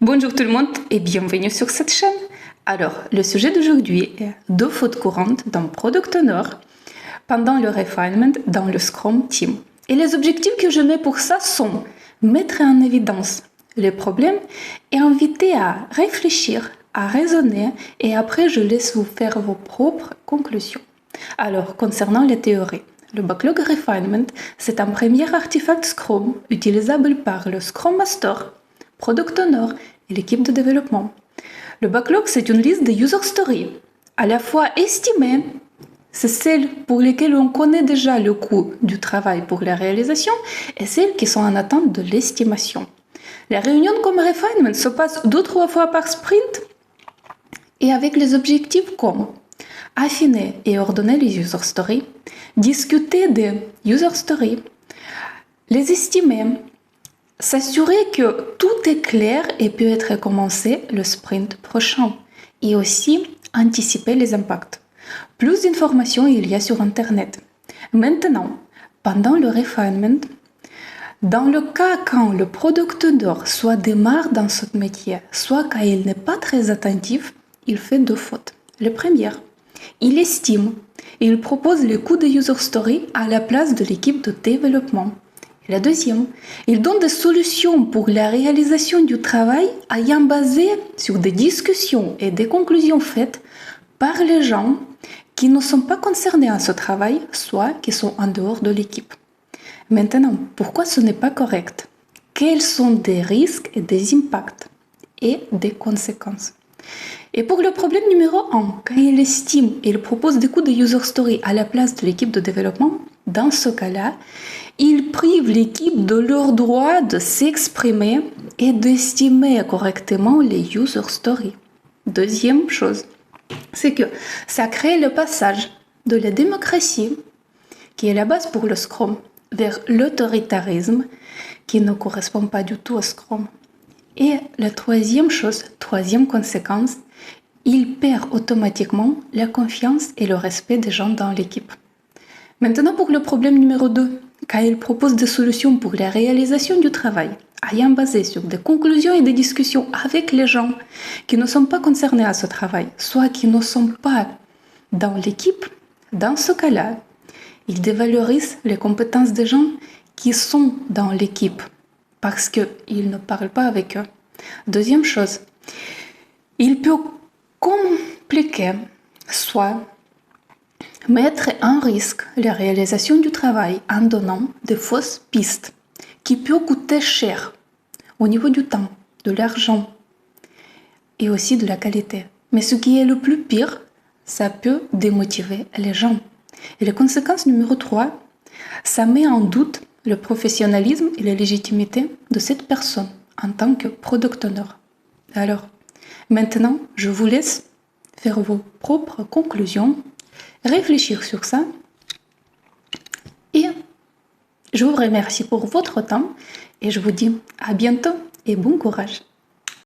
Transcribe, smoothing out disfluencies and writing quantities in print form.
Bonjour tout le monde et bienvenue sur cette chaîne. Alors, le sujet d'aujourd'hui est 2 fautes courantes dans Product Owner pendant le refinement dans le Scrum Team. Et les objectifs que je mets pour ça sont mettre en évidence les problèmes et inviter à réfléchir, à raisonner et après je laisse vous faire vos propres conclusions. Alors, concernant les théories, le Backlog Refinement, c'est un premier artefact Scrum utilisable par le Scrum Master, Product Owner et l'équipe de développement. Le backlog, c'est une liste de user stories, à la fois estimée, c'est celles pour lesquelles on connaît déjà le coût du travail pour la réalisation, et celles qui sont en attente de l'estimation. La réunion comme refinement se passe 2-3 fois par sprint, et avec les objectifs comme affiner et ordonner les user stories, discuter des user stories, les estimer, s'assurer que tout est clair et peut être commencé le sprint prochain et aussi anticiper les impacts. Plus d'informations il y a sur Internet. Maintenant, pendant le refinement, dans le cas quand le product owner soit démarre dans ce métier, soit quand il n'est pas très attentif, il fait 2 fautes. La première, il estime et il propose le coût de user story à la place de l'équipe de développement. Et la deuxième, il donne des solutions pour la réalisation du travail ayant basé sur des discussions et des conclusions faites par les gens qui ne sont pas concernés à ce travail, soit qui sont en dehors de l'équipe. Maintenant, pourquoi ce n'est pas correct? Quels sont des risques et des impacts et des conséquences? Et pour le problème numéro 1, quand il estime et il propose des coûts de user story à la place de l'équipe de développement, dans ce cas-là, il prive l'équipe de leur droit de s'exprimer et d'estimer correctement les user stories. Deuxième chose, c'est que ça crée le passage de la démocratie, qui est la base pour le Scrum, vers l'autoritarisme, qui ne correspond pas du tout au Scrum. Et la troisième chose, troisième conséquence, il perd automatiquement la confiance et le respect des gens dans l'équipe. Maintenant pour le problème numéro 2, quand il propose des solutions pour la réalisation du travail, ayant basé sur des conclusions et des discussions avec les gens qui ne sont pas concernés à ce travail, soit qui ne sont pas dans l'équipe, dans ce cas-là, il dévalorise les compétences des gens qui sont dans l'équipe parce qu'il ne parle pas avec eux. Deuxième chose, il peut compliquer, soit mettre en risque la réalisation du travail en donnant de fausses pistes qui peuvent coûter cher au niveau du temps, de l'argent et aussi de la qualité. Mais ce qui est le plus pire, ça peut démotiver les gens. Et la conséquence numéro 3, ça met en doute le professionnalisme et la légitimité de cette personne en tant que product owner. Alors, maintenant, je vous laisse faire vos propres conclusions, réfléchir sur ça et je vous remercie pour votre temps et je vous dis à bientôt et bon courage.